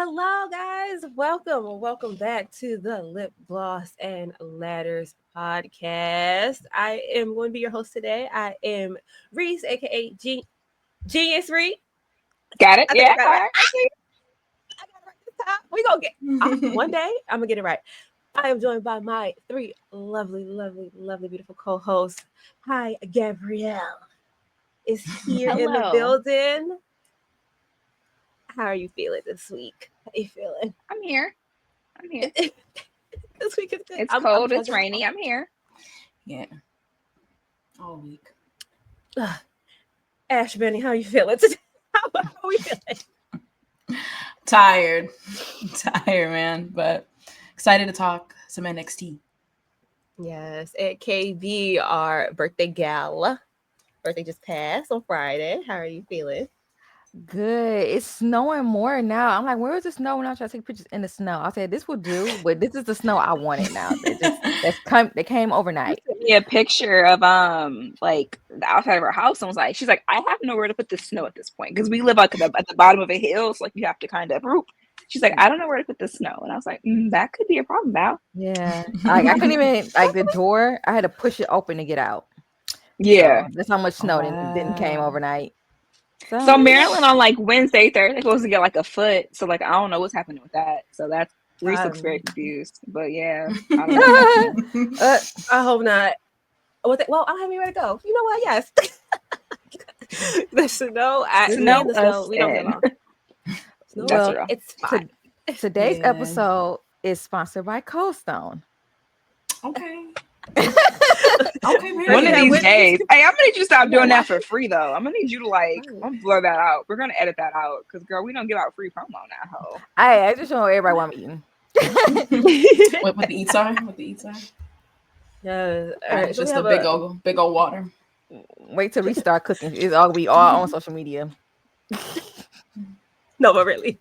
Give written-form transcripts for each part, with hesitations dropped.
Hello, guys. Welcome back to the Lip Gloss and Ladders podcast. I am going to be your host today. I am Reese, aka Genius Reese. Got it? I think Yeah. I got it All right. right. I got it right this time. We gonna get one day. I'm gonna get it right. I am joined by my three lovely, beautiful co-hosts. Hi, Gabrielle is here in the Hello. building. How are you feeling this week? How you feeling? I'm here. I'm here. This week is good. It's I'm cold. It's chugging rainy. I'm here. Yeah. All week. Ash Benny, how you feeling today? How are we feeling? Tired. Tired, man. But excited to talk some NXT. Yes, at KB, our birthday gala. Birthday just passed on Friday. How are you feeling? Good. It's snowing more now. I'm like, where is the snow? When I try to take pictures in the snow, I said this will do, but this is the snow I wanted now. They came You overnight. sent me a picture of like the outside of our house and was like, she's like, I have nowhere to put the snow at this point because we live like at the bottom of a hill, so like you have to kind of root. She's like, I don't know where to put the snow, and I was like, that could be a problem, Val. Yeah. Like I couldn't even like the door. I had to push it open to get out. Yeah. So that's how much snow didn't came overnight. So Maryland on like Wednesday, Thursday supposed to get like a foot. So like I don't know what's happening with that. So that's Reese looks very confused. But yeah, I don't know. I hope not. Well, I don't have anywhere to go. You know what? Yes. The snow. We don't get along. That's real. It's fine. Today's episode is sponsored by Cold Stone. Okay. Okay, man. One of these days. Hey, I'm gonna need you to stop doing that for free though. I'm gonna need you to I'm gonna blur that out. We're gonna edit that out because girl, we don't give out free promo now, ho. I just show everybody what I'm eating. What the eats are? What the eats are? Yeah, It's just a big old water. Wait till we start cooking. It's all we all on social media. No, but really,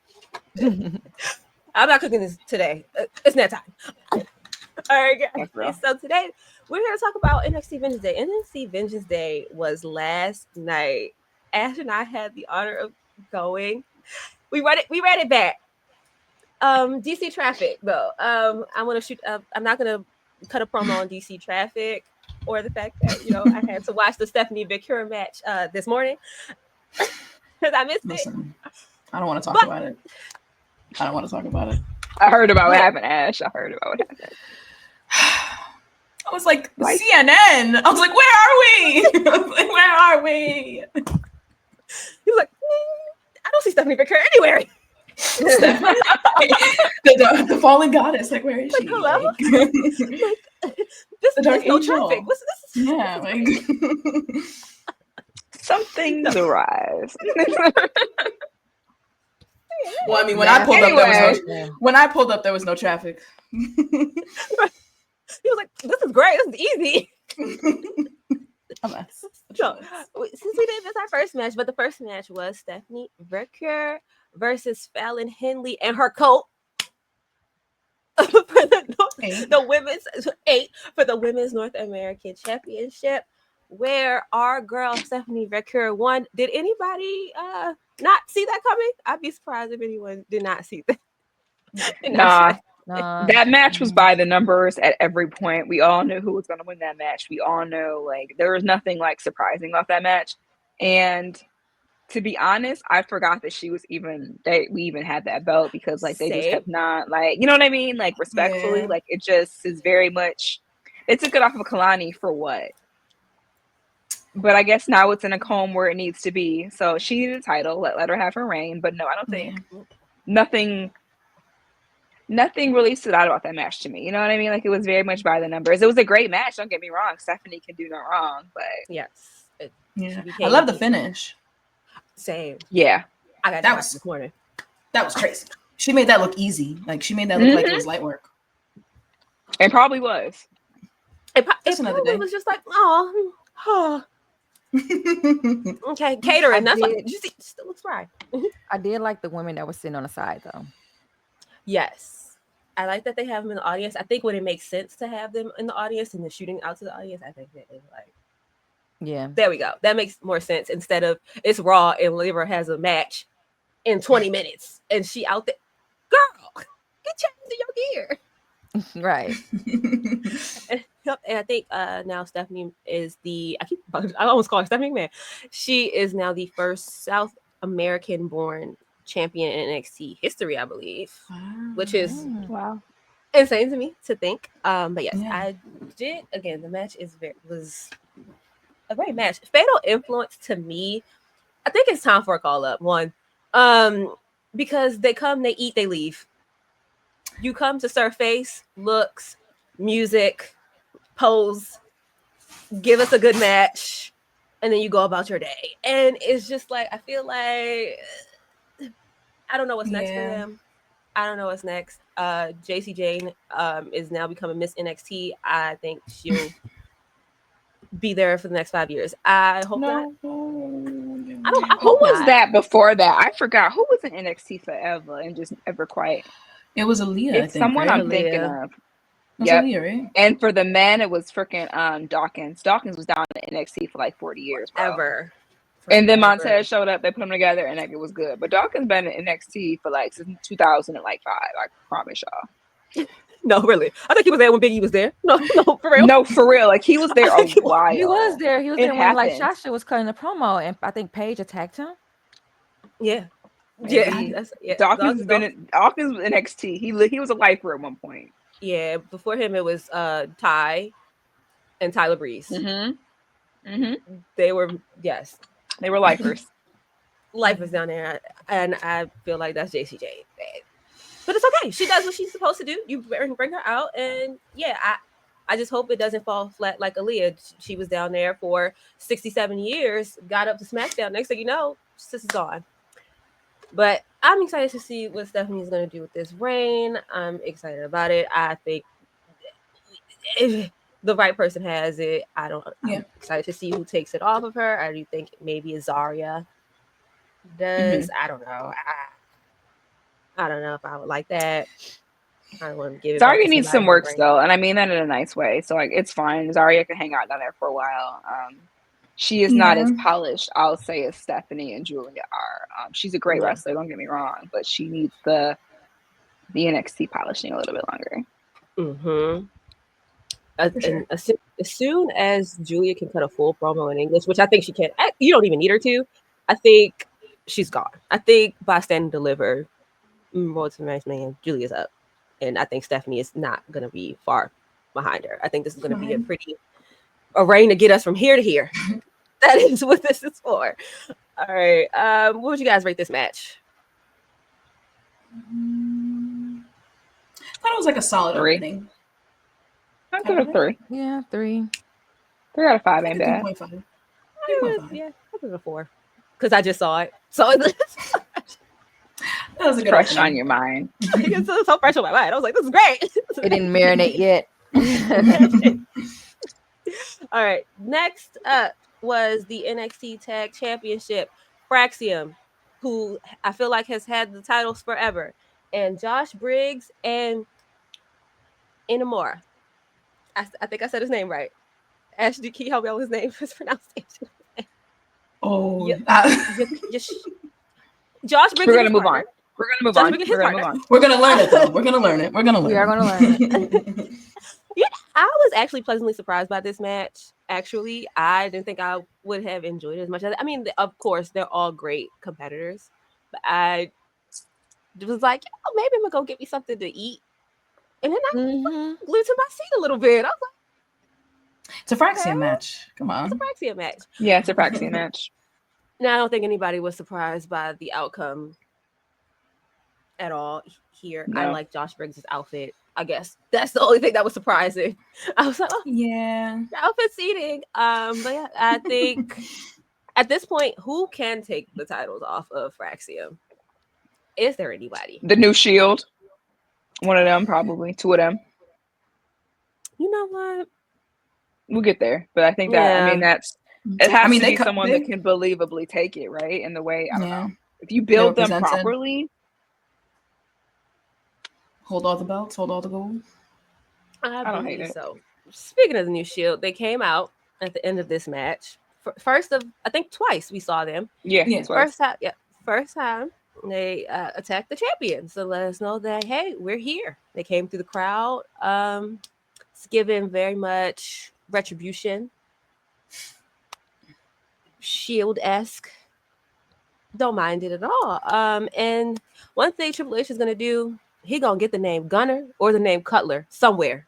I'm not cooking this today. It's that time. All right, guys. So today we're here to talk about NXT Vengeance Day. NXT Vengeance Day was last night. Ash and I had the honor of going. We read it back. DC traffic though. I want to shoot. I'm not gonna cut a promo on DC traffic or the fact that I had to watch the Stephanie Vicura match this morning because I missed it. I don't want to talk about it. I don't want to talk about it. I heard about what happened, Ash. I heard about what happened. I was like CNN. I was like, where are we? He was like, I don't see Stephanie Vicura anywhere. the fallen goddess, like where is she? Hello? Like, the dark no traffic. What's this? Yeah, like something's arise. Well, I mean, when I pulled up, there was no traffic. He was like, "This is great. This is easy." So, since we did this our first match, but the first match was Stephanie Vicura versus Fallon Henley and her coat for the women's North American Championship, where our girl Stephanie Vicura won. Did anybody not see that coming? I'd be surprised if anyone did not see that. That match was by the numbers at every point. We all knew who was going to win that match. We all know like there was nothing like surprising about that match. And to be honest, I forgot that we even had that belt because like they just have not like, you know what I mean? Like respectfully, like it just is very much. They took it off of Kalani for what? But I guess now it's in a home where it needs to be. So she needed a title. Let her have her reign. But no, I don't think nothing really stood out about that match to me. You know what I mean? Like it was very much by the numbers. It was a great match. Don't get me wrong. Stephanie can do no wrong, but yes, I love the finish. Same. Yeah, I got that this morning. That was crazy. She made that look easy. Like she made that look like it was light work. It probably was. It probably was just like, oh. Okay, catering. That's what you see. Still looks right. I did like the women that were sitting on the side though. Yes, I like that they have them in the audience. I think when it makes sense to have them in the audience and then shooting out to the audience, I think that is like, there we go. That makes more sense instead of it's Raw and Liver has a match in 20 minutes and she out there. girl, get changed in your gear. Right. And I think now Stephanie is I almost call her Stephanie McMahon. She is now the first South American born champion in NXT history, I believe. Which is wow. insane to me to think. But yes, Yeah. I did again. The match was a great match. Fatal Influence to me, I think it's time for a call up. One, because they come, they eat, they leave. You come to serve face, looks, music, pose, give us a good match, and then you go about your day. And it's just like, I feel like I don't know what's next for them. I don't know what's next. JC Jane is now becoming Miss NXT. I think she'll be there for the next 5 years. I hope not. I Who hope was not. that before that? I forgot. Who was in NXT forever and just ever quiet? It was Aaliyah. It's someone I'm thinking of. Yep. Aaliyah, right? And for the men, it was freaking Dawkins. Dawkins was down in NXT for like 40 years, bro. Forever. And then Montez showed up. They put them together, and like, it was good. But Dawkins been in NXT for like since 2005. I promise y'all. No, really. I think he was there when Biggie was there. No, for real. No, for real. Like, he was there a while. He was there. He was there when like happened. Sasha was cutting the promo, and I think Paige attacked him. Yeah. Maybe. Yeah. Dawkins was in NXT. He was a lifer at one point. Yeah. Before him, it was Ty and Tyler Breeze. They were They were lifers. Lifers down there, and I feel like that's JCJ. But it's okay. She does what she's supposed to do. You bring her out, and I just hope it doesn't fall flat like Aaliyah. She was down there for 67 years, got up to SmackDown. Next thing you know, sis is gone. But I'm excited to see what Stephanie's going to do with this reign. I'm excited about it. I think if the right person has it, I'm excited to see who takes it off of her. I do think maybe Azaria does. I don't know. I don't know if I would like that. I want to give it. Zarya needs some work still, and I mean that in a nice way. So like, it's fine. Zarya can hang out down there for a while. She is not as polished, I'll say, as Stephanie and Julia are. She's a great wrestler, don't get me wrong, but she needs the NXT polishing a little bit longer. And as soon as Julia can cut a full promo in English, which I think she can, you don't even need her to. I think she's gone. I think by Stand and Deliver, Road to the Next Man, Julia's up. And I think Stephanie is not going to be far behind her. I think this is going to be a reign to get us from here to here. That is what this is for. All right. What would you guys rate this match? I thought it was like a solid opening. I'll give it a 3. Yeah, 3. 3 out of 5 ain't bad. 3.5. Yeah, I'll give it a 4. Because I just saw it. So that was a good fresh on your mind. It's so fresh on my mind. I was like, this is great. It didn't marinate yet. All right. Next up was the NXT Tag Championship. Fraxium, who I feel like has had the titles forever, and Josh Briggs and Inamura. I think I said his name right. Ashley, can you help me out with his name? His pronunciation. Oh, Josh Briggs. We're gonna move on. We're gonna move on. We're gonna learn it though. We're gonna learn it. We are gonna learn it. Yeah, I was actually pleasantly surprised by this match. Actually, I didn't think I would have enjoyed it as much. I mean, of course, they're all great competitors, but I was like, oh, maybe I'm gonna go get me something to eat, and then I glued to my seat a little bit. I was like, it's a Fraxium match. Come on, it's a Fraxium match. Yeah, it's a Fraxium match. Now, I don't think anybody was surprised by the outcome at all here. No. I like Josh Briggs' outfit. I guess that's the only thing that was surprising. I was like, oh, yeah, the outfit's seating. But yeah, I think at this point, who can take the titles off of Fraxium? Is there anybody? The New Shield. One of them, probably. 2 of them. You know what? We'll get there. But I think that, I mean, it has to be someone that can believably take it, right? In the way, I don't know. If you build them properly. Hold all the belts, hold all the gold. I don't hate it. So, speaking of the New Shield, they came out at the end of this match. First of, I think twice we saw them. Yeah. First time They attacked the champions to let us know that, hey, we're here. They came through the crowd. It's given very much Retribution, Shield-esque. Don't mind it at all. And one thing Triple H is gonna do, he gonna get the name Gunner or the name Cutler somewhere.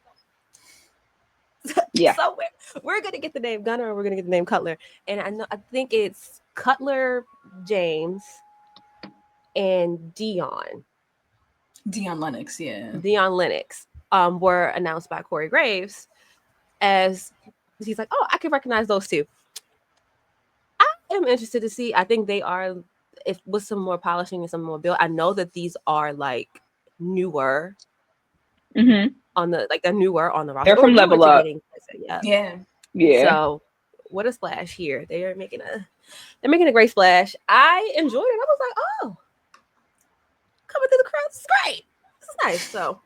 Yeah. Somewhere. We're gonna get the name Gunner or we're gonna get the name Cutler. And I think it's Cutler James and Dion Lennox, yeah. Dion Lennox were announced by Corey Graves as he's like, oh, I can recognize those two. I am interested to see. I think they are, if with some more polishing and some more build. I know that these are like newer on the newer on the roster. They're from Level Up. Yeah. So what a splash here. They're making a great splash. I enjoyed it. I was like, oh, coming through the crowd, this is great. This is nice. So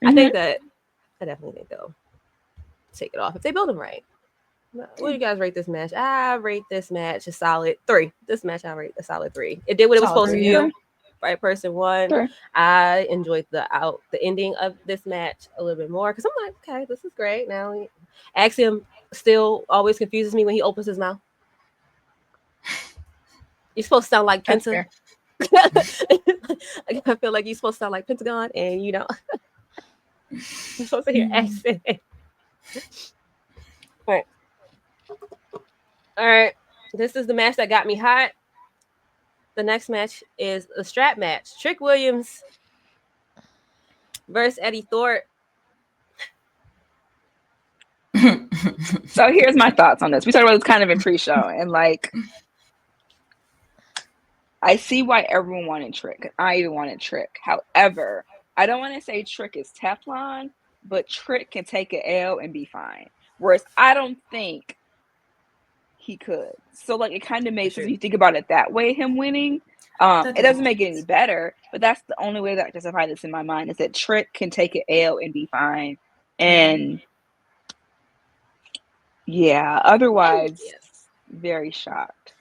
I definitely think they'll take it off if they build them right. What do you guys rate this match? I rate this match a solid 3. This match I rate a solid 3. It did what it was supposed to do. Right person won. Sure. I enjoyed the ending of this match a little bit more because I'm like, okay, this is great. Now Axiom still always confuses me when he opens his mouth. You're supposed to sound like Penta. I feel like you're supposed to sound like Pentagon, and you know, you're supposed to hear accent. All right. This is the match that got me hot. The next match is a strap match. Trick Williams versus Eddie Thorpe. So here's my thoughts on this. We talked about this kind of in pre-show, and like, I see why everyone wanted Trick. I even wanted Trick. However, I don't want to say Trick is Teflon, but Trick can take an L and be fine. Whereas I don't think he could. So like, it kind of makes sense if you think about it that way, him winning. It doesn't make it any better, but that's the only way that I justify this in my mind, is that Trick can take an L and be fine. And yeah, otherwise, very shocked.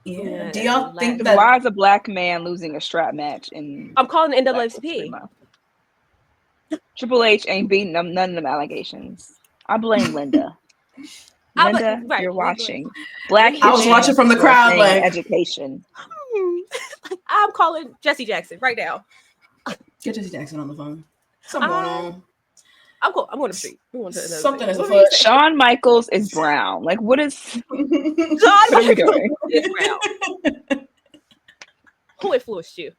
Yeah. Do y'all think that why is a black man losing a strap match? I'm calling the NAACP. Triple H ain't beating them, none of them allegations. I blame Linda. Linda, you're watching. I was watching from the crowd, like education. I'm calling Jesse Jackson right now. Get Jesse Jackson on the phone. Something going on. I'm going to the street. Something is afoot. Shawn Michaels is brown. Like, what is? What are we doing? Is brown. Who influenced you?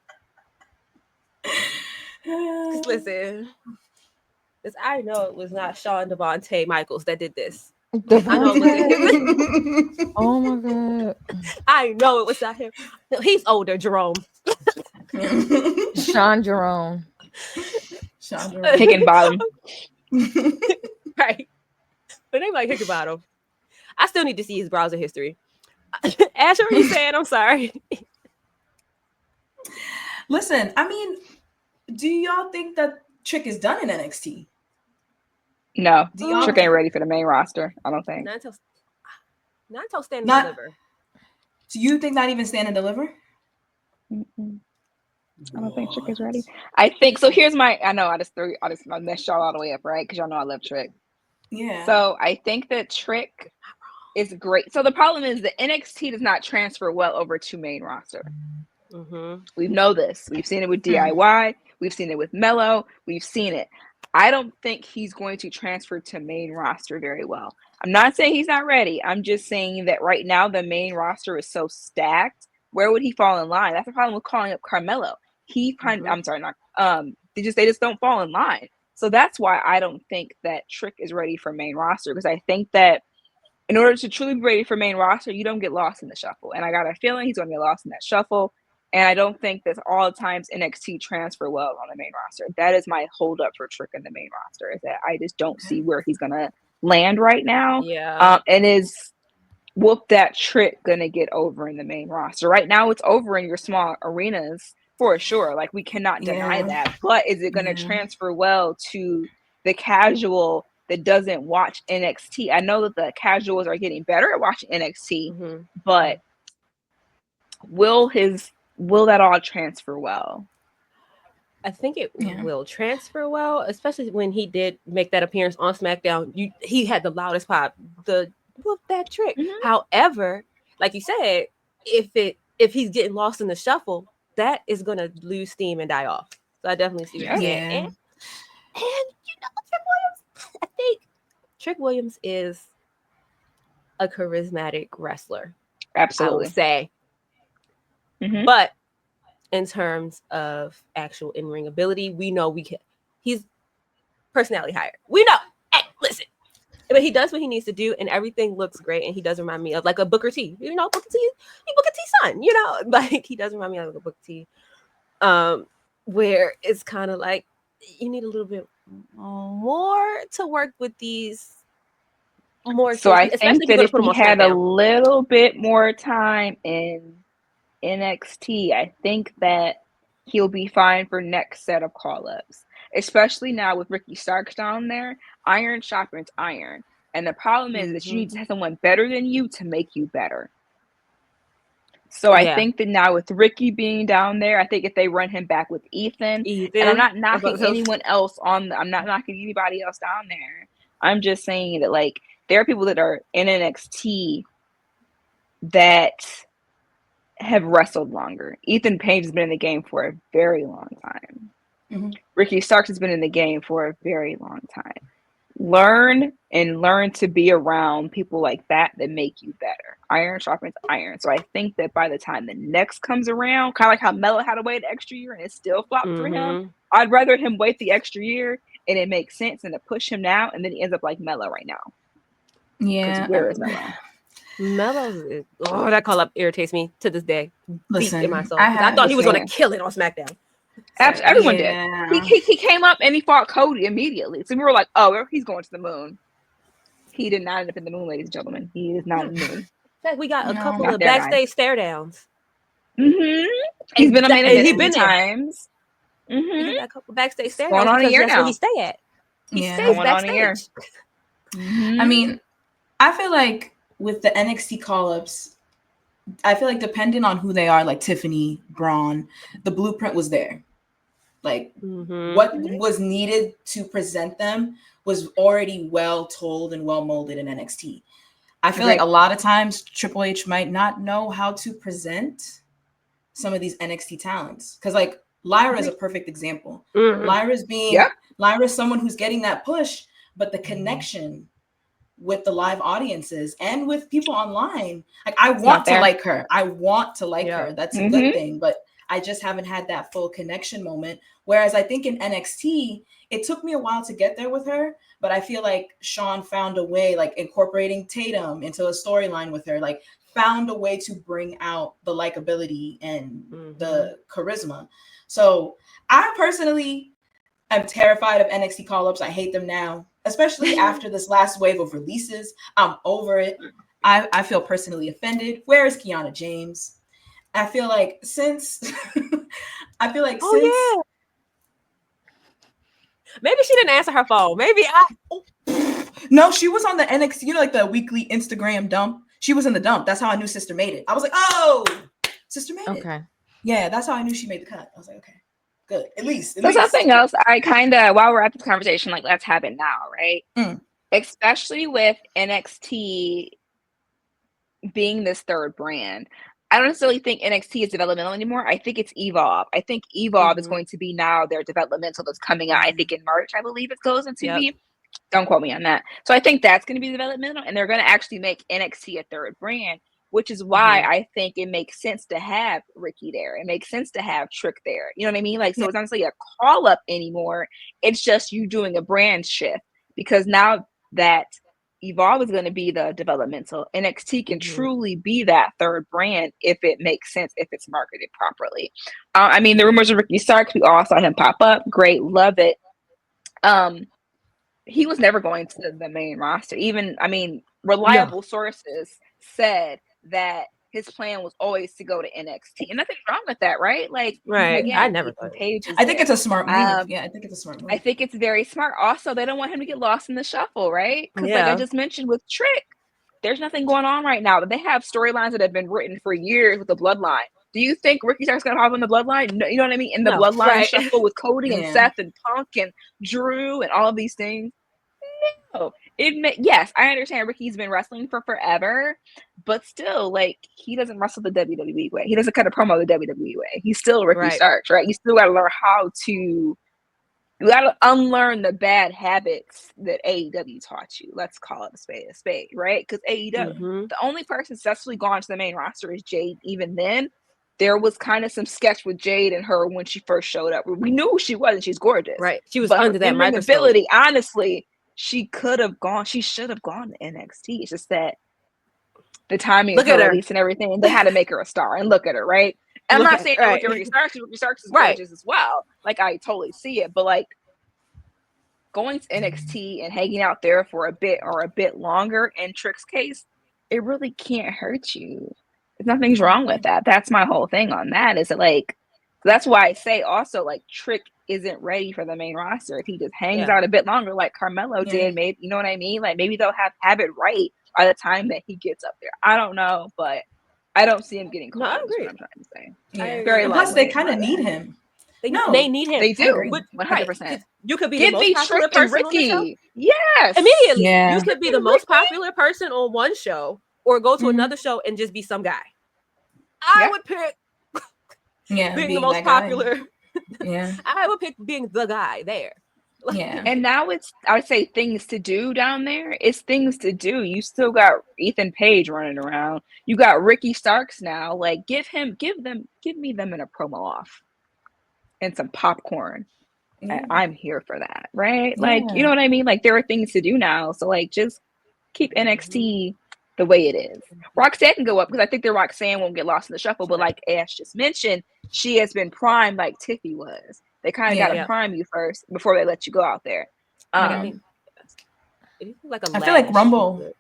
Listen, I know it was not Shawn Devontae Michaels that did this. Oh my god! I know it was not him. He's older, Jerome. Sean Jerome. Higginbottom. Right. But they like Higginbottom. I still need to see his browser history. Ash, what are you saying? I'm sorry. Listen, I mean, do y'all think that Trick is done in NXT? No, Trick ain't ready for the main roster. I don't think. Not until Stand and Deliver. So you think not even Stand and Deliver? I don't think Trick is ready. I think so. Here's my. I know I just messed y'all all the way up, right? Because y'all know I love Trick. Yeah. So I think that Trick is great. So the problem is the NXT does not transfer well over to main roster. We know this. We've seen it with DIY. We've seen it with Mello. We've seen it. I don't think he's going to transfer to main roster very well. I'm not saying he's not ready. I'm just saying that right now the main roster is so stacked. Where would he fall in line? That's the problem with calling up Carmelo. I'm sorry, not they just don't fall in line. So that's why I don't think that Trick is ready for main roster, because I think that in order to truly be ready for main roster, you don't get lost in the shuffle. And I got a feeling he's going to get lost in that shuffle. And I don't think that all the times NXT transfer well on the main roster. That is my hold up for Trick in the main roster, is that I just don't see where he's going to land right now. Yeah. And is whoop that Trick going to get over in the main roster? Right now it's over in your small arenas for sure. Like, we cannot deny that. But is it going to transfer well to the casual that doesn't watch NXT? I know that the casuals are getting better at watching NXT, but will his will that all transfer well? I think it will transfer well, especially when he did make that appearance on SmackDown. He had the loudest pop, that trick. Mm-hmm. However, like you said, if he's getting lost in the shuffle, that is gonna lose steam and die off. So I definitely see what you're saying. And Trick Williams, I think Trick Williams is a charismatic wrestler. Absolutely. I would say. Mm-hmm. But in terms of actual in-ring ability, we know he's personality higher. We know. Hey, listen. But he does what he needs to do, and everything looks great, and he does remind me of like a Booker T. You know, Booker T, he Booker T's son, you know? Like, he does remind me of a Booker T. Where it's kind of like, you need a little bit more to work with these more. So I think that if he had a little bit more time in NXT, I think that he'll be fine for next set of call-ups, especially now with Ricky Starks down there. Iron sharpens iron, and the problem is that you need to have someone better than you to make you better. So I think that now with Ricky being down there, I think if they run him back with Ethan, and I'm not knocking anyone else I'm not knocking anybody else down there. I'm just saying that, like, there are people that are in NXT that have wrestled longer. Ethan Page has been in the game for a very long time. Mm-hmm. Ricky Starks has been in the game for a very long time. Learn to be around people like that make you better. Iron sharpens iron. So I think that by the time the next comes around, kind of like how Melo had to wait an extra year and it still flopped for him, I'd rather him wait the extra year and it makes sense than to push him now and then he ends up like Melo right now. Yeah. Where is Melo? Melo, that call up irritates me to this day. Listen, in my soul. I thought he was going to kill it on SmackDown. Everyone did. He came up and he fought Cody immediately. So we were like, oh, he's going to the moon. He did not end up in the moon, ladies and gentlemen. He is not in the moon. In fact, we got a couple of backstage stare downs. Mm-hmm. He's been a main event many times. Mm-hmm. We got a couple backstage stare downs because that's where he stay at. He stays backstage. I mean, I feel like with the NXT call-ups, I feel like depending on who they are, like Tiffany, Braun, the blueprint was there. Like what was needed to present them was already well told and well molded in NXT. I feel like a lot of times Triple H might not know how to present some of these NXT talents. Because like Lyra is a perfect example. Lyra's someone who's getting that push, but the connection with the live audiences and with people online, like I want to like her. I want to like her. That's a good thing. But I just haven't had that full connection moment. Whereas I think in NXT, it took me a while to get there with her, but I feel like Sean found a way, like incorporating Tatum into a storyline with her, like found a way to bring out the likability and the charisma. So I personally am terrified of NXT call-ups. I hate them now, especially after this last wave of releases. I'm over it. I feel personally offended. Where is Kiana James? I feel like since maybe she didn't answer her phone. Maybe No, she was on the NXT, you know, like the weekly Instagram dump. She was in the dump. That's how I knew Sister made it. I was like, oh, Sister made it. Okay. Yeah, that's how I knew she made the cut. I was like, okay, good. At least. Something else I kind of, while we're at this conversation, like let's have it now, right? Especially with NXT being this third brand. I don't necessarily think NXT is developmental anymore. I think it's Evolve. I think Evolve is going to be now their developmental that's coming out. I think in March, I believe it goes into be. Don't quote me on that. So I think that's going to be developmental, and they're going to actually make NXT a third brand, which is why I think it makes sense to have Ricky there. It makes sense to have Trick there. You know what I mean? Like, so it's not necessarily a call up anymore. It's just you doing a brand shift, because now that Evolve is going to be the developmental, NXT can truly be that third brand if it makes sense, if it's marketed properly. I mean, the rumors of Ricky Starks, we all saw him pop up. Great, love it. He was never going to the main roster. Even, I mean, reliable sources said that his plan was always to go to NXT, and nothing wrong with that, right? Like, again, I never thought. I think it's a smart move. I think it's a smart move. I think it's very smart. Also, they don't want him to get lost in the shuffle, right? Because, like I just mentioned with Trick, there's nothing going on right now. They have storylines that have been written for years with the Bloodline. Do you think Ricky Starks gonna hop on the bloodline? No, you know what I mean? In the bloodline shuffle with Cody and Seth and Punk and Drew and all of these things. No, yes, I understand Ricky's been wrestling for forever, but still, like, he doesn't wrestle the WWE way. He doesn't cut a promo the WWE way. He's still Ricky Starks, right? You still got to learn how to. You got to unlearn the bad habits that AEW taught you. Let's call it a spade, right? Because AEW, the only person successfully gone to the main roster is Jade. Even then, there was kind of some sketch with Jade and her when she first showed up. We knew who she was, and she's gorgeous. Right. She was under that microscope. Ability, honestly, she should have gone to NXT. It's just that the timing of her release and everything, and they had to make her a star. And look at her, right? And I'm not saying that Ricky Starks is gorgeous as well. Like, I totally see it. But, like, going to NXT and hanging out there for a bit or a bit longer, in Trick's case, it really can't hurt you. Nothing's wrong with that. That's my whole thing on that. Is that, like, that's why I say also, like, Trick isn't ready for the main roster. If he just hangs out a bit longer, like Carmelo did, maybe, you know what I mean? Like, maybe they'll have it right by the time that he gets up there. I don't know, but I don't see him getting caught. No, I agree. What I'm trying to say. Yeah. Very plus, they kind of need him. They need him. They do. 100%. You could be the most popular person on the show. Yes. Immediately. Yeah. You could be the most popular person on one show or go to another show and just be some guy. I would pick being the most popular. I would pick being the guy there. And now I would say things to do down there. It's things to do. You still got Ethan Page running around. You got Ricky Starks now. Like, give me them in a promo off and some popcorn. And I'm here for that, right? Like, you know what I mean? Like, there are things to do now. So, like, just keep NXT the way it is. Roxanne can go up because I think that Roxanne won't get lost in the shuffle. But like Ash just mentioned, she has been primed like Tiffy was. They kind of got to prime you first before they let you go out there. I feel like Rumble.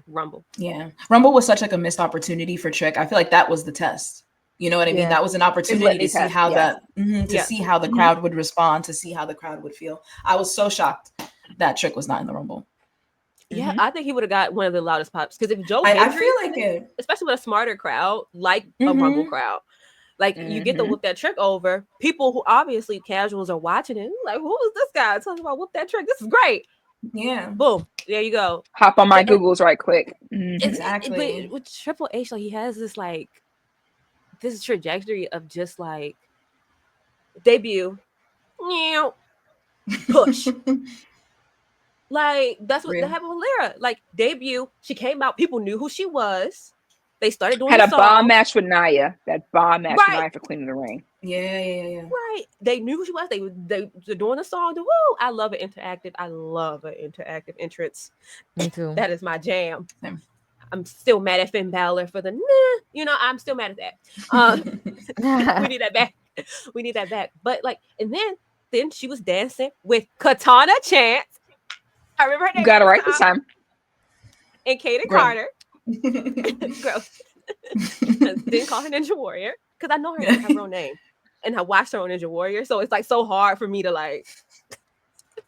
Rumble. Yeah, Rumble was such like a missed opportunity for Trick. I feel like that was the test. You know what I mean? That was an opportunity to see how see how the crowd would respond, to see how the crowd would feel. I was so shocked that Trick was not in the Rumble. Yeah, I think he would have got one of the loudest pops because if Joe, I feel like it, especially with a smarter crowd, like a Rumble crowd, like you get to whoop that Trick over. People who obviously casuals are watching it, like, who is this guy talking about whoop that Trick? This is great. Yeah, boom, there you go. Hop on my Googles right quick. Exactly. But with Triple H, like, he has this like this trajectory of just like debut, push. Like, that's what happened with Lyra. Like, debut, she came out, people knew who she was. They started doing had a bomb match with Nia. That bomb match with Nia for Queen of the Ring. Yeah. Right. They knew who she was. They were doing the song. Woo! I love it. Interactive. I love an interactive entrance. Me too. That is my jam. I'm still mad at Finn Balor for the I'm still mad at that. We need that back. We need that back. But like, and then she was dancing with Katana Chance. I remember her name. You got it right this time. And Kaden Carter. Gross. Didn't call her Ninja Warrior because I know her real name, and I watched her on Ninja Warrior, so it's like so hard for me to like.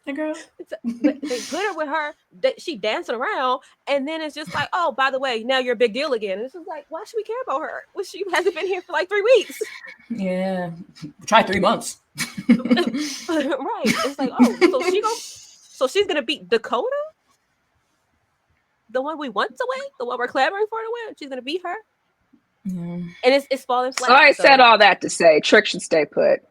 The girl. But they put her with her. She dancing around, and then it's just like, oh, by the way, now you're a big deal again. And it's just like, why should we care about her? Well, she hasn't been here for like 3 weeks. Yeah, try 3 months. Right. It's like, oh, so she's gonna beat Dakota. The one we want to win, the one we're clamoring for to win, she's gonna beat her, and it's falling flat. So I said all that to say Trick should stay put.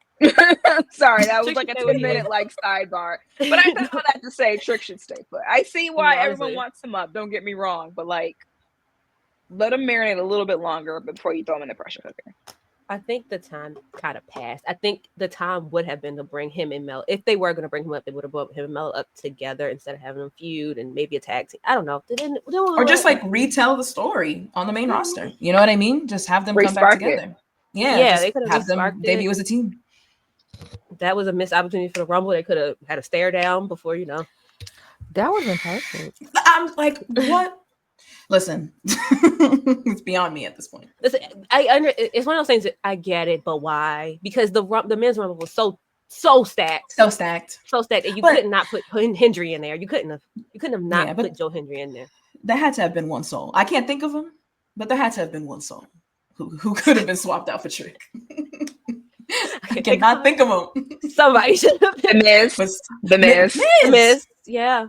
Sorry, that was like a 2-minute like sidebar, but I said all that to say Trick should stay put. I see why everyone wants him up. Don't get me wrong, but like, let him marinate a little bit longer before you throw him in the pressure cooker. I think the time kind of passed. I think the time would have been to bring him and Mel. If they were going to bring him up, they would have brought him and Mel up together instead of having them feud and maybe a tag team. I don't know. Or just like retell the story on the main roster. You know what I mean? Just have them come back together. Yeah, they could have them debut as a team. That was a missed opportunity for the Rumble. They could have had a stare down before, That wasn't perfect. I'm like, what? Listen, it's beyond me at this point. Listen, it's one of those things that I get it, but why? Because the men's Rumble was so stacked, and you could not put Hendry in there. You couldn't have not put Joe Hendry in there. There had to have been one soul. I can't think of him, but there had to have been one soul. who could have been swapped out for Trick. I cannot think of him. Somebody should have been. The Miz. Yeah.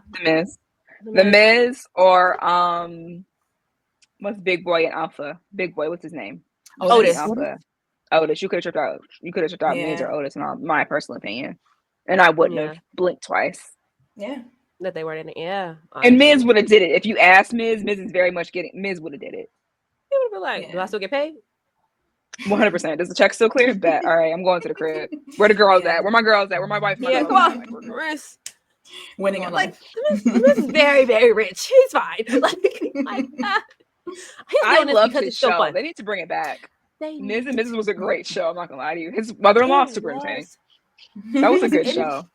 The Miz or what's Big Boy and Alpha? Big Boy, what's his name? Otis. Otis. You could have tripped out Miz or Otis, in my personal opinion. And I wouldn't have blinked twice. Yeah. That they weren't in it. Yeah. Honestly. And Miz would have did it. If you asked Miz is very much Miz would have did it. He would have been like, do I still get paid? 100%. Does the check still clear? Bet. All right, I'm going to the crib. Where the girls at? Where my girls at? Where my wife? Yeah, come on. Chris. Winning in life. This is very, very rich. He's fine. I love his show. So they need to bring it back. Miz and Mrs. was a great show. I'm not gonna lie to you. His mother-in-law super entertaining. That was a good show.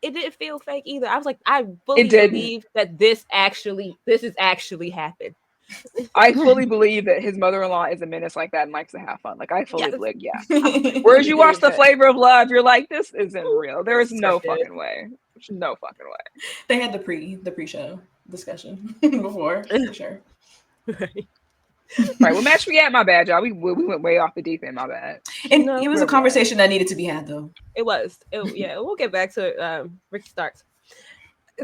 It didn't feel fake either. I was like, I fully believe that this is actually happened. I fully believe that his mother-in-law is a menace like that and likes to have fun. Like I fully believe, Whereas you watch The Flavor of Love, you're like, this isn't real. There is no fucking way. There's no fucking way. They had the pre-show discussion before, for sure. Right, what match we at? My bad, y'all. We went way off the deep end. My bad. And it was a conversation that needed to be had, though. It was. We'll get back to it. Ricky Starks.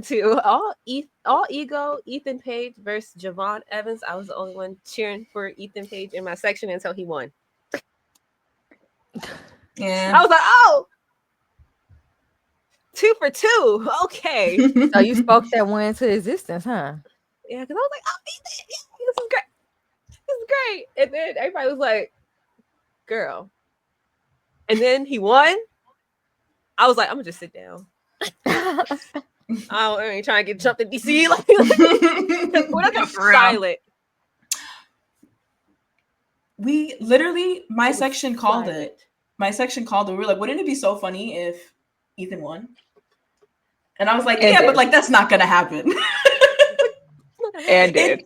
To all ego, Ethan Page versus Javon Evans. I was the only one cheering for Ethan Page in my section until he won. Yeah, I was like, oh, 2 for 2. Okay. So you spoke that one into existence, huh? Yeah, because I was like, oh, Ethan, this is great. This is great. And then everybody was like, girl. And then he won. I was like, I'm gonna just sit down. I ain't trying to get jumped in DC. We're not gonna silent. We literally, my section called it. My section called it. We were like, wouldn't it be so funny if Ethan won? And I was like, yeah, but like that's not gonna happen. And did.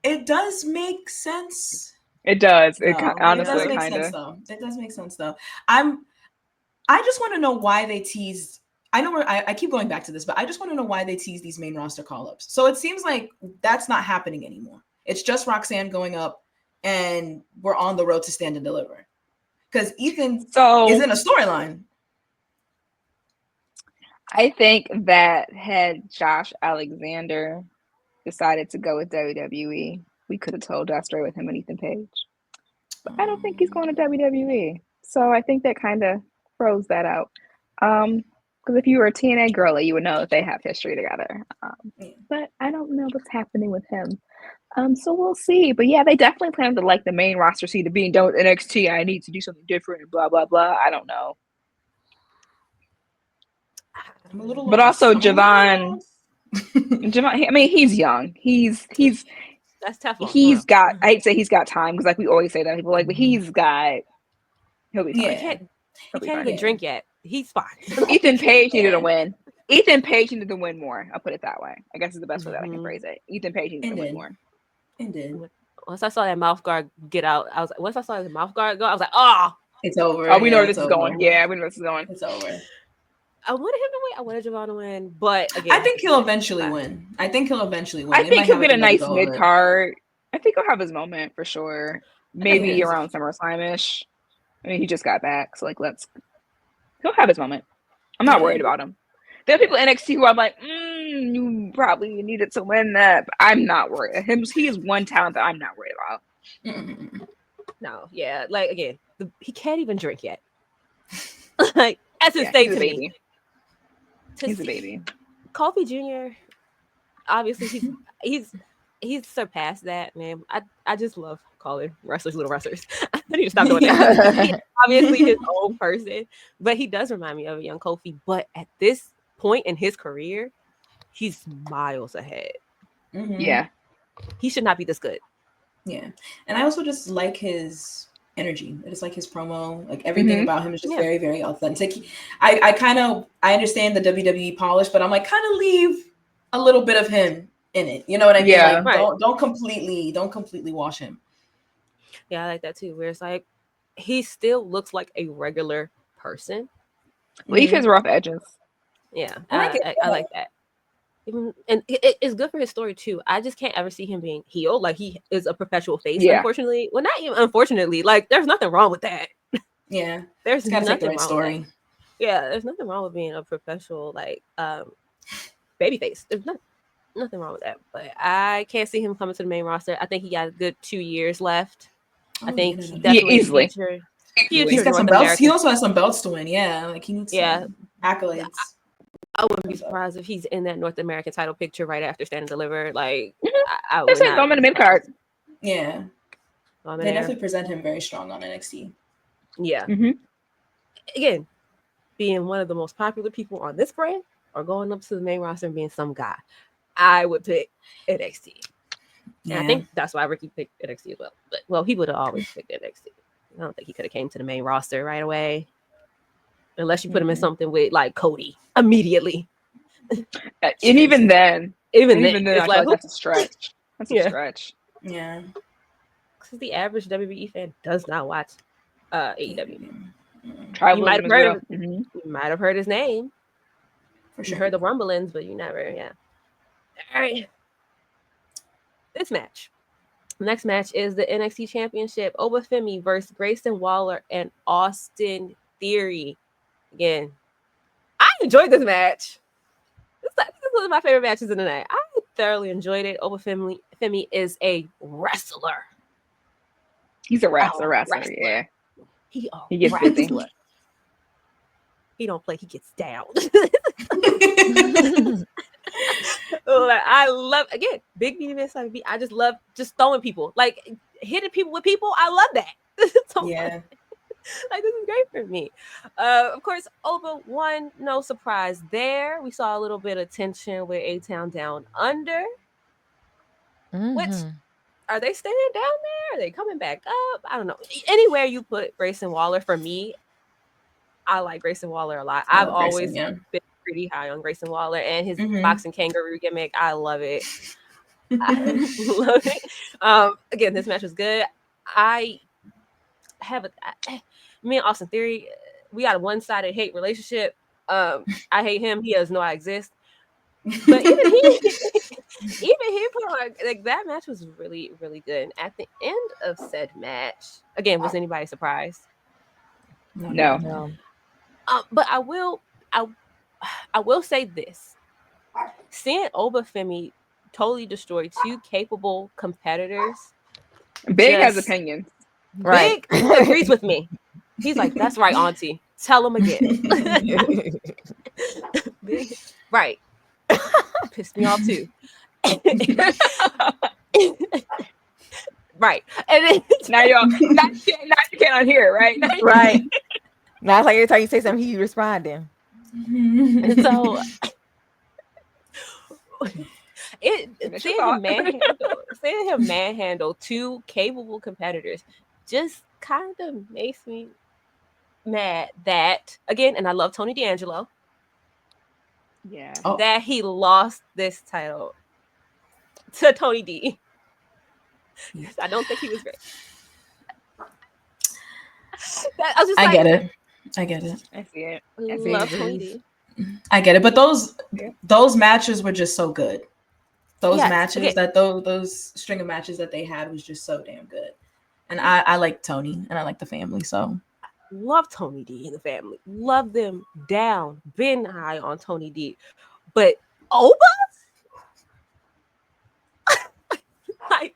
It does make sense. It does. It honestly does make sense though. It does make sense though. I just want to know why they teased. I know I keep going back to this, but I just want to know why they tease these main roster call-ups. So it seems like that's not happening anymore. It's just Roxanne going up, and we're on the road to Stand and Deliver. Because Ethan is in a storyline. I think that had Josh Alexander decided to go with WWE, we could have told that story with him and Ethan Page. But I don't think he's going to WWE. So I think that kind of throws that out. Because if you were a TNA girly, you would know that they have history together. But I don't know what's happening with him. So we'll see. But yeah, they definitely plan to like the main roster see to being done with NXT. I need to do something different and blah, blah, blah. I don't know. I'm a little but lost. Also Javon, I mean, he's young. That's tough. He's got, I hate to say he's got time because like we always say that people like, but he'll be fine. He can't even drink yet. He's fine. Ethan Page needed to win. Ethan Page needed to win more. I'll put it that way. I guess is the best way that I can phrase it. Ethan Page needed to win more. And did. Once I saw that mouth guard get out, I was like, once I saw the mouth guard go, I was like, oh, it's over. Oh, we know where this is going. Yeah, we know where this is going. It's over. I wanted him to win. I wanted Javon to win, but again, I think he'll eventually win. I think he'll get a nice mid card. I think he'll have his moment for sure. Maybe around SummerSlam-ish. I mean, he just got back, so like, he'll have his moment. I'm not worried about him. There are people in NXT who I'm like, you probably needed to win that. But I'm not worried. He is one talent that I'm not worried about. No, yeah, like again, he can't even drink yet. Like that's his thing to me. He's a baby. Kofi Jr. Obviously, he's surpassed that, man. I just love calling wrestlers little wrestlers. I need to stop doing that. He's obviously his own person, but he does remind me of a young Kofi. But at this point in his career, he's miles ahead. Mm-hmm. Yeah, he should not be this good. Yeah, and I also just like his energy. I just like his promo. Like everything about him is just very, very authentic. I understand the WWE polish, but I'm like kind of leave a little bit of him in it. You know what I mean? Yeah. Like, don't completely wash him. Yeah, I like that too. Where it's like he still looks like a regular person. Leave his rough edges. Yeah, I like that. And it's good for his story too. I just can't ever see him being healed. Like he is a perpetual face. Yeah. Unfortunately, well, not even unfortunately. Like there's nothing wrong with that. Yeah, There's it's gotta take the nothing right wrong story. with that. Yeah, there's nothing wrong with being a perpetual like baby face. There's nothing wrong with that. But I can't see him coming to the main roster. I think he got a good 2 years left. I think he definitely easily. future He's got North some belts. American. He also has some belts to win. Yeah, like he needs some accolades. I wouldn't be surprised if he's in that North American title picture right after Stand and Deliver. Like, I would not. Throw him in the mid card. Yeah, they definitely present him very strong on NXT. Yeah. Again, being one of the most popular people on this brand or going up to the main roster and being some guy, I would pick NXT. And I think that's why Ricky picked NXT as well. But well, he would have always picked NXT. I don't think he could have came to the main roster right away. Unless you put him in something with like Cody immediately. And even then, it's I feel like that's a stretch. That's a stretch. Yeah. Because the average WWE fan does not watch AEW. You might have heard his name. For sure. You heard the rumblings, but you never, All right. This match. The next match is the NXT Championship. Obafemi versus Grayson Waller and Austin Theory. Again, I enjoyed this match. This is one of my favorite matches of the night. I thoroughly enjoyed it. Obafemi is a wrestler. He's a wrestler, yeah. He gets busy. He don't play, he gets down. I love, again, big meaty man side. I just love just throwing people, like hitting people with people. I love that. Like, this is great for me. Of course, Oba won, no surprise there. We saw a little bit of tension with A-Town Down Under. Which, are they staying down there? Are they coming back up? I don't know. Anywhere you put Grayson Waller, for me, I like Grayson Waller a lot. I've always been pretty high on Grayson Waller and his boxing kangaroo gimmick. I love it. I love it. Again, this match was good. Me and Austin Theory, we got a one-sided hate relationship. I hate him. He doesn't know I exist. But even he put on, like, that match was really, really good. And at the end of said match, again, was anybody surprised? No. But I will say this: seeing Obafemi totally destroy two capable competitors. Big has opinions. Right. Big agrees with me. He's like, that's right, Auntie. Tell him again. Right. Pissed me off too. Right. And then now you can't unhear it, right? Right. Now it's like every time you say something, he responding. And so seeing him manhandle two capable competitors just kind of makes me mad that, again, and I love Tony D'Angelo, that he lost this title to Tony D. I don't think he was great. I get it. I see it. Love Tony D. I get it, but those matches were just so good. Those those string of matches that they had was just so damn good. And I like Tony and I like the family, so love Tony D and the family. Love them down. Been high on Tony D. But Oba? Like,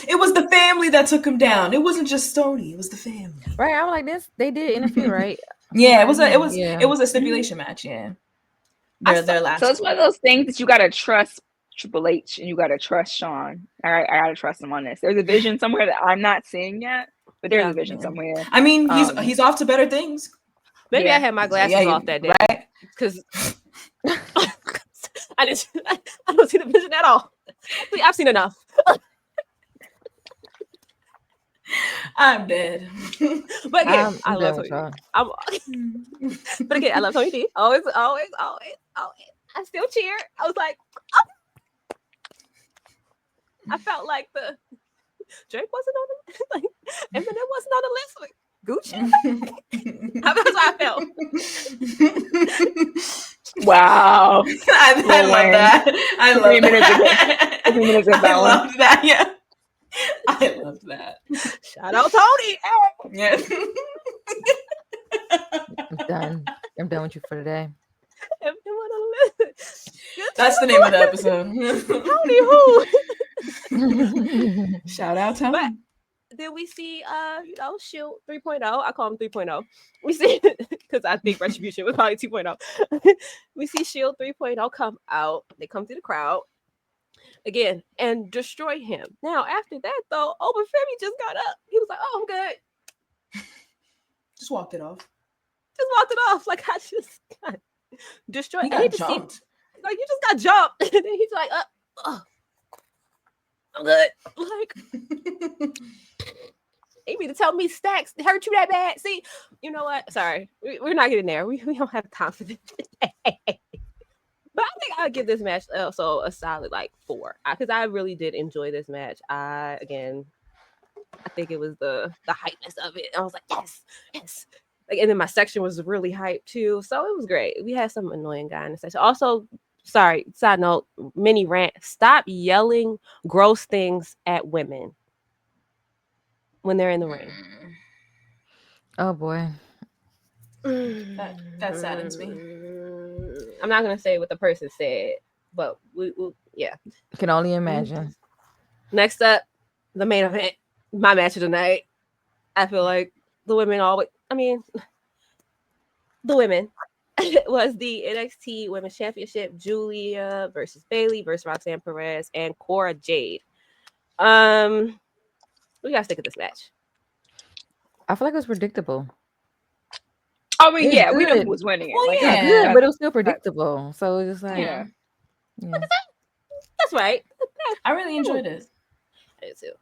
it was the family that took him down. It wasn't just Tony, it was the family. Right. I'm like, this, they did interfere, right? Yeah, it was a stipulation match, yeah. Their last. So it's one of those things that you gotta trust Triple H and you gotta trust Sean. All right, I gotta trust him on this. There's a vision somewhere that I'm not seeing yet, but there's a vision somewhere. I mean, he's off to better things. Maybe I had my glasses off that day, right? Because I don't see the vision at all. I've seen enough. I'm dead. But again, I love Tony D. But again, I love Tony D. Always. I still cheer. I was like, oh. I felt like the Drake wasn't on the like Eminem wasn't on the list. Like Gucci. That's how I felt. Wow. I love that. I love 3 minutes that. 3 minutes of I that one. loved that. Yeah. I loved that. Shout out Tony. Yeah. I'm done with you for today. If you want to listen, That's the name of the episode. Tony who? Shout out Tony. But then we see, Shield 3.0. I call him 3.0. We see, because I think Retribution was probably 2.0. We see Shield 3.0 come out. They come through the crowd again and destroy him. Now, after that, though, Femi just got up. He was like, "Oh, I'm good." Just walked it off. Just walked it off. Like, I just got destroyed. He got jumped. Like, you just got jumped. And then he's like, I'm good. Like, you mean to tell me Stacks hurt you that bad? See, you know what? Sorry. We're not getting there. We don't have time for this today. But I think I'll give this match also a solid 4. Because I really did enjoy this match. I think it was the hypeness of it. I was like, yes. Like, and then my section was really hyped too. So it was great. We had some annoying guy in the section. Also, sorry, side note, mini rant. Stop yelling gross things at women when they're in the ring. Oh boy. That saddens me. I'm not gonna say what the person said, but we yeah. Can only imagine. Next up, the main event, my match of the night. I feel like the women was the NXT Women's Championship. Julia versus Bayley versus Roxanne Perez and Cora Jade. We gotta stick with this match. I feel like it was predictable. I mean, yeah, we know who was winning it. Well, like, yeah. Good, but it was still predictable. So it was just like, Yeah. That's right. I really enjoyed it. I did too.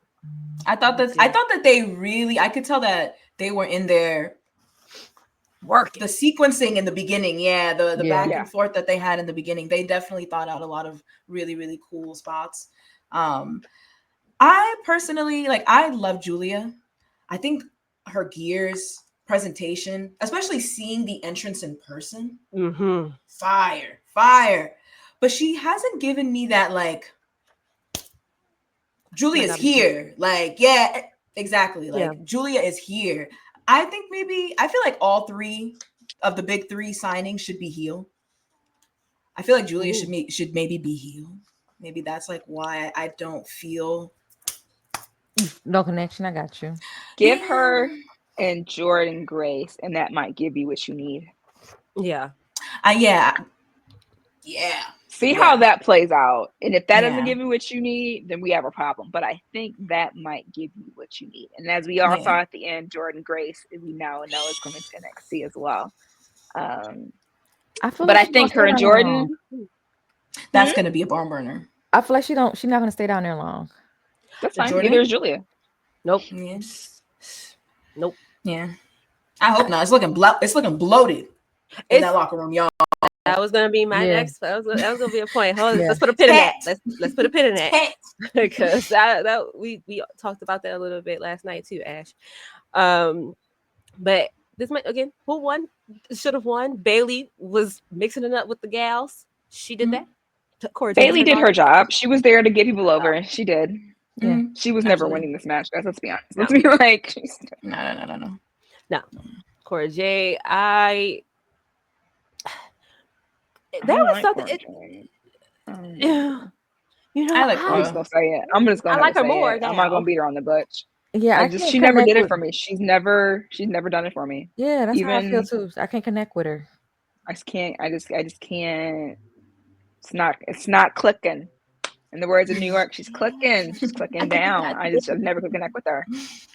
I thought that they really, I could tell that they were in there work. The sequencing in the beginning, the back and forth that they had in the beginning, they definitely thought out a lot of really, really cool spots. I personally, I love Julia. I think her gears, presentation, especially seeing the entrance in person, fire. But she hasn't given me that, Julia's here. Exactly. Julia is here. I think I feel like all 3 of the big 3 signings should be heel. I feel like Julia should maybe be heel. Maybe that's why I don't feel no connection. I got you. Give her and Jordan grace, and that might give you what you need. Yeah. See how that plays out. And if that doesn't give you what you need, then we have a problem. But I think that might give you what you need. And as we all saw at the end, Jordan Grace, we now know is coming to NXT as well. I think her and Jordan, that's going to be a barn burner. I feel like she's not going to stay down there long. That's fine. Neither is Julia. Nope. Yeah. Nope. Yeah. I hope not. It's looking bloated in that locker room, y'all. That was gonna be my next. That was gonna be a point. Let's put a pin in that. Let's put a pin in that because that we talked about that a little bit last night too, Ash. But this might again. Who won? Should have won. Bayley was mixing it up with the gals. She did that. Bayley did her job. She was there to get people over, and she did. Yeah. She was never winning this match, guys. Let's be honest. Let's be like, no. Cora Jade, there was something. I like her. I'm just gonna say it. I like her more. I'm not gonna beat her on the butt. Yeah, she never did it for me. She's never done it for me. Yeah, that's how I feel too. I can't connect with her. I just can't. I just can't. It's not clicking. In the words of New York, she's clicking. She's clicking down. I've never could connect with her.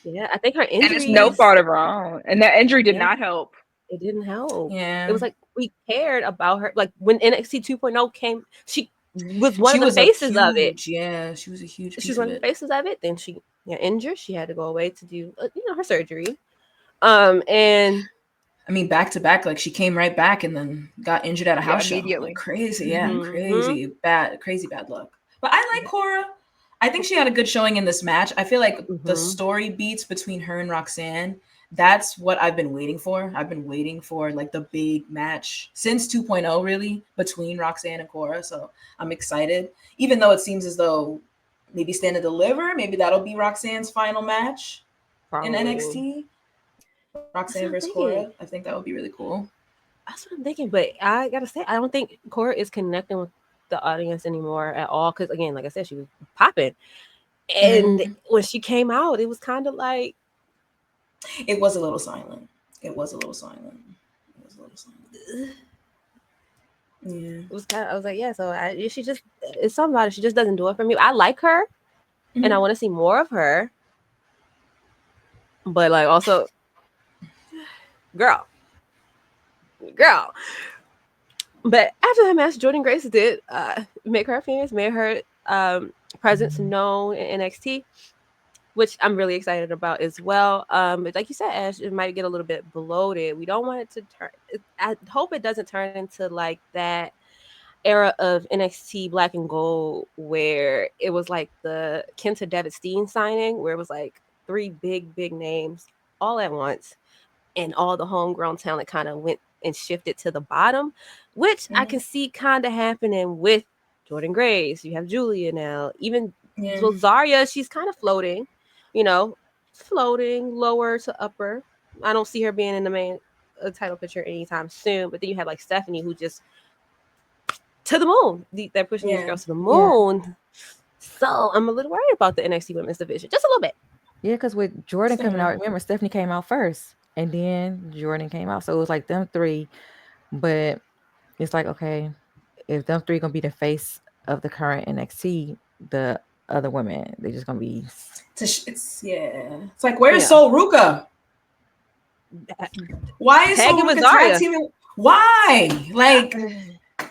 Yeah, I think her injury. And it's no fault of her own. And that injury did not help. It didn't help. Yeah. It was we cared about her. When NXT 2.0 came, she was one of the faces of it. Yeah, she was a huge piece She was one of the faces of it. Then she injured. She had to go away to do her surgery. And I mean, back to back, she came right back and then got injured at a house show. Immediately. Crazy, crazy bad luck. But I like Cora. I think she had a good showing in this match. I feel like the story beats between her and Roxanne That's what I've been waiting for. I've been waiting for like the big match since 2.0, really, between Roxanne and Cora. So I'm excited, even though it seems as though maybe Stand and Deliver, maybe that'll be Roxanne's final match in NXT. Roxanne versus Cora. I think that would be really cool. That's what I'm thinking. But I gotta say, I don't think Cora is connecting with the audience anymore at all. Because again, like I said, she was popping. And when she came out, it was kind of like, it was a little silent. It was a little silent. Yeah. It was kind of, I was like, yeah, so she just, it's something about it. She just doesn't do it for me. I like her and I want to see more of her. But like also, girl. But after her match, Jordynne Grace did make her famous, made her presence known in NXT, which I'm really excited about as well. But like you said, Ash, it might get a little bit bloated. We don't want it to turn. I hope it doesn't turn into like that era of NXT Black and Gold where it was like the Kenta David Steen signing, where it was like 3 big names all at once, and all the homegrown talent kind of went and shifted to the bottom, which I can see kind of happening with Jordynne Grace. You have Julia now, even Zarya, she's kind of floating, floating lower to upper. I don't see her being in the main title picture anytime soon. But then you have like Stephanie, who just to the moon. They're pushing these girls to the moon. Yeah. So I'm a little worried about the NXT Women's Division, just a little bit. Yeah, because with Jordan coming out, remember Stephanie came out first, and then Jordan came out, so it was like them 3. But it's like, okay, if them 3 gonna be the face of the current NXT, the other women, they're just gonna be. It's like, where's Sol Ruka? Why is Sol Ruka tag teaming? Why? Like,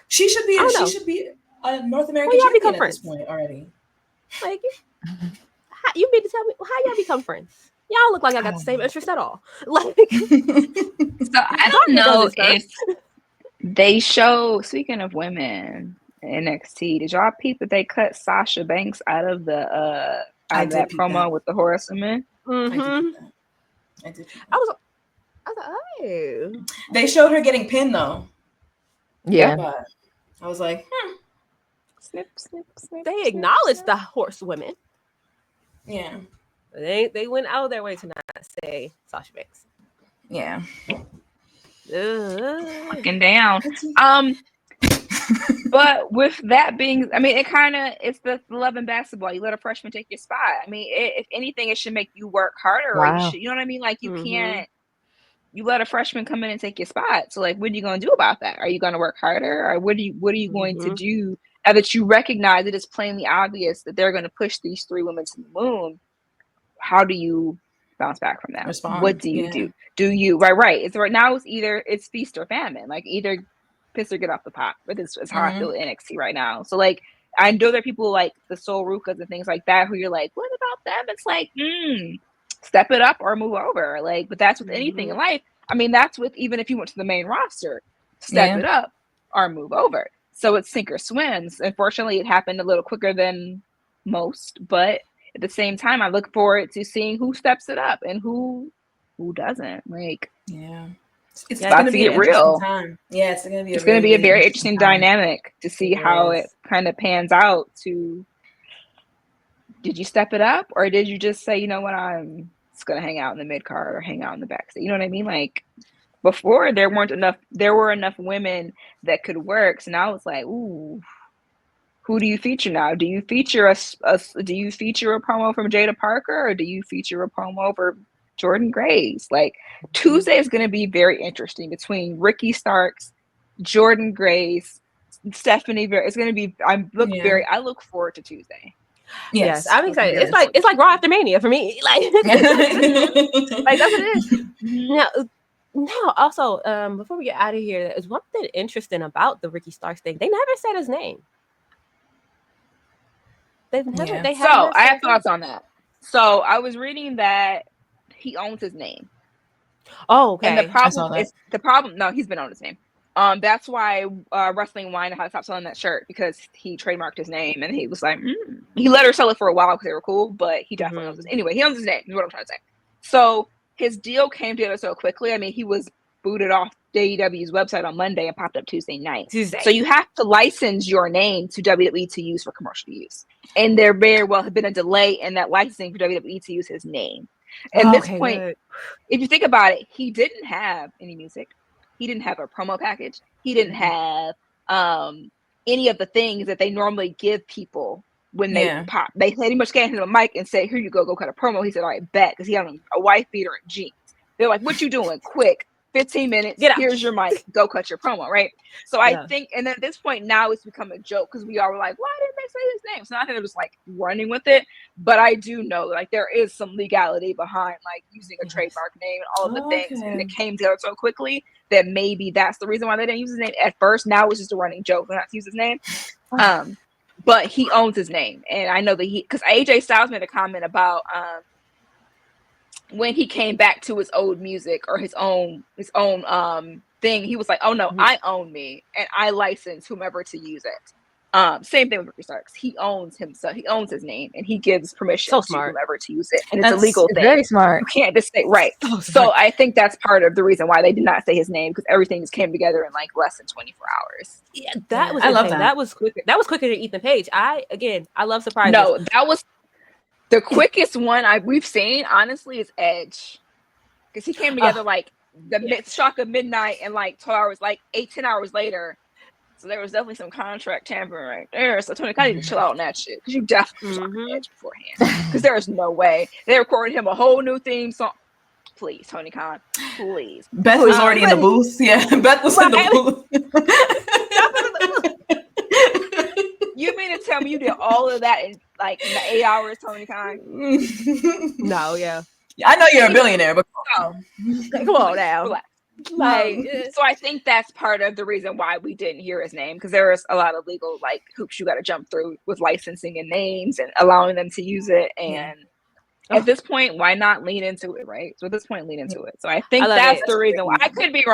she should be. She should be a North American champion at this point already. Like, you mean to tell me how y'all become friends? Y'all look like I got the same interest at all. Like, so I don't know if they show. Speaking of women, NXT, did y'all peep that they cut Sasha Banks out of the that promo with the Horsewomen? I did. I was like, oh. They showed her getting pinned though. Yeah. But I was like, snip, snip, snip. They acknowledged the Horsewomen. Yeah. They went out of their way to not say Sasha Banks. Yeah. Fucking down. But with that being, I mean, it's the love in basketball. You let a freshman take your spot. I mean, if anything, it should make you work harder. Wow. Or you know what I mean? Like, you can't, you let a freshman come in and take your spot. So like, what are you going to do about that? Are you going to work harder? Or what are you going to do now that you recognize it is plainly obvious that they're going to push these 3 women to the moon? How do you bounce back from that? Respond. What do you do? Do you right? It's right now. It's feast or famine. Like, either piss or get off the pot. But it's how I feel in NXT right now. So like, I know there are people like the Sol Rukas and things like that who you're like, what about them? It's like, step it up or move over. Like, but that's with anything in life. I mean, that's with even if you went to the main roster, step it up or move over. So it's sink or swims. Unfortunately, it happened a little quicker than most, but at the same time, I look forward to seeing who steps it up and who doesn't. Like, it's about to get real. Time. Yeah, it's going to be. It's going to be a very interesting dynamic to see how it kind of pans out. Did you step it up, or did you just say, you know what, I'm just going to hang out in the mid card or hang out in the backseat? You know what I mean? Like, before there were enough women that could work. So now it's like, ooh. Who do you feature now? Do you feature a promo from Jada Parker, or do you feature a promo for Jordynne Grace? Like, Tuesday is going to be very interesting between Ricky Starks, Jordynne Grace, Stephanie. It's going to be. I look forward to Tuesday. Yes, I'm excited. It's like Raw after Mania for me. Like, like that's what it is. Now, also, before we get out of here, there's one thing interesting about the Ricky Starks thing. They never said his name. I have thoughts on that. So I was reading that he owns his name. Oh, okay. And the problem. No, he's been on his name. That's why Wrestling Wine had to stop selling that shirt, because he trademarked his name, and he was like, he let her sell it for a while because they were cool, but he definitely owns his. Anyway, he owns his name. Is what I'm trying to say. So his deal came together so quickly. I mean, he was booted off AEW's website on Monday and popped up Tuesday night. So you have to license your name to WWE to use for commercial use. And there very well have been a delay in that licensing for WWE to use his name. At this point, if you think about it, he didn't have any music. He didn't have a promo package. He didn't have any of the things that they normally give people when they pop. They pretty much gave him a mic and said, "Here you go cut a promo." He said, "All right, bet," because he had a wife beater and jeans. They're like, "What you doing? Quick, 15 minutes. Here's your mic. Go cut your promo." Right. So I think, and then at this point now it's become a joke because we all were like, "Why didn't they say his name?" So I think they're just like running with it. But I do know like there is some legality behind like using a trademark name and all of the things, and it came together so quickly that maybe that's the reason why they didn't use his name at first. Now it's just a running joke not to use his name. But he owns his name, and I know that because AJ Styles made a comment about when he came back to his old music or his own thing. He was like, "Oh no, I own me, and I license whomever to use it." Same thing with Ricky Starks. He owns himself. He owns his name, and he gives permission to whomever to use it, and it's a legal thing. Very smart. You can't just say right. So I think that's part of the reason why they did not say his name because everything just came together in like less than 24 hours. Yeah, that was. I love that. That was quicker. That was quicker than Ethan Page. I love surprises. No, that was the quickest one we've seen. Honestly, is Edge because he came together like the shock of midnight and like 12 hours, like 10 hours later. So there was definitely some contract tampering right there. So Tony Khan need to chill out on that shit because you definitely saw the Edge beforehand. Because there is no way they recorded him a whole new theme song. Please, Tony Khan, please. Beth was already in the booth. Yeah, Beth was in the booth. You mean to tell me you did all of that in like 8 hours, Tony Khan? No, yeah. I know you're a billionaire, but come on now. Relax. Like, so I think that's part of the reason why we didn't hear his name because there is a lot of legal like hoops you got to jump through with licensing and names and allowing them to use it. And at this point, why not lean into it, right? So at this point, lean into it. So I think that's the reason why. I could be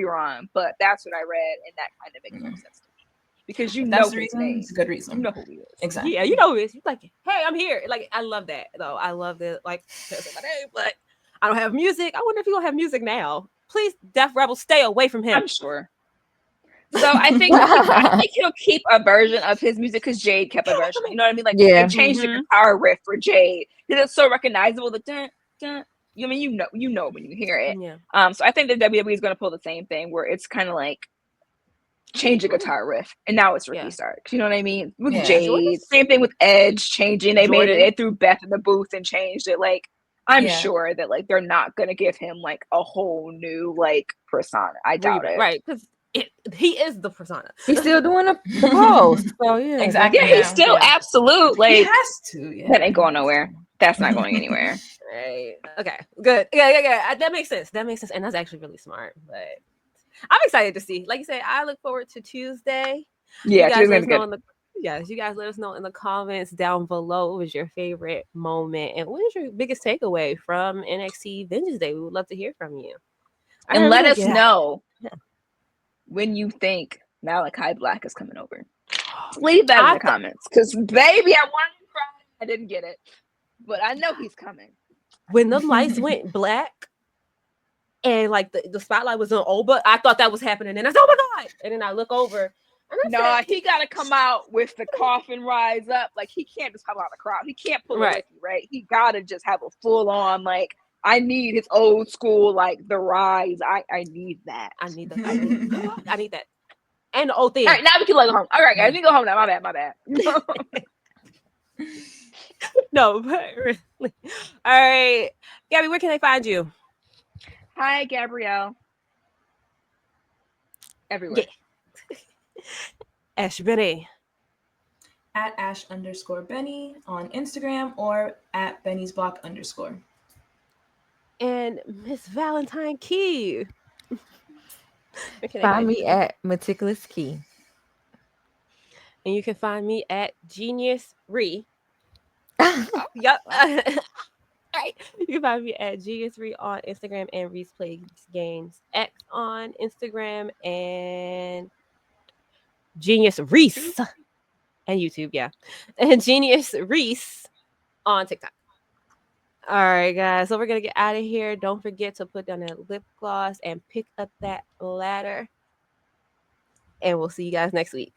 wrong, but that's what I read, and that kind of makes more sense to me because you know his name. It's a good reason. You know who he is. Exactly. Yeah, you know who he is. He's like, "Hey, I'm here." Like, I love that though. I love that. Like, that's my name, but I don't have music. I wonder if he'll have music now. Please, Def Rebel, stay away from him. I'm sure. So I think he'll keep a version of his music because Jade kept a version. You know what I mean? Like they changed the guitar riff for Jade because it's so recognizable. The dun dun. You mean you know when you hear it. Yeah. So I think that WWE is going to pull the same thing where it's kind of like change a guitar riff and now it's Ricky Starks. You know what I mean? With Jade, same thing with Edge changing. They made it. They threw Beth in the booth and changed it. Like. I'm sure that like they're not gonna give him like a whole new like persona. I doubt it. Right, because he is the persona. He's still doing the post. So yeah, exactly. Yeah, he's still absolute. Like he has to. Yeah. That ain't going nowhere. That's not going anywhere. Right. Okay. Good. Yeah. That makes sense. And that's actually really smart. But I'm excited to see. Like you said, I look forward to Tuesday. Yeah, Tuesday's good. Yes, you guys let us know in the comments down below what was your favorite moment and what is your biggest takeaway from NXT Vengeance Day. We would love to hear from you. And let us know when you think Malakai Black is coming over. Leave that in the comments. Because baby, I wanted to cry. I didn't get it. But I know he's coming. When the lights went black and like the spotlight was on Oba, I thought that was happening. And I said, "Oh my God." And then I look over. No, he got to come out with the coffin rise up. Like, he can't just come out of the crowd. He can't pull a Ricky, right? He got to just have a full-on, like, I need his old school, like, the rise. I need that. I need that. I need that. And the old thing. All right, now we can let go home. All right, guys, we can go home now. My bad. No, but really. All right. Gabby, where can they find you? Hi, Gabrielle. Everywhere. Yeah. Ash Benny. At Ash_Benny on Instagram or at Benny's Block _. And Miss Valentine Key. Find me at Meticulous Key. And you can find me at Genius Re. Yep. Right. You can find me at Genius Re on Instagram and Reese Plays Games X on Instagram and Genius Reese and YouTube, and Genius Reese on TikTok. All right, guys. So we're gonna get out of here. Don't forget to put down that lip gloss and pick up that ladder. And we'll see you guys next week.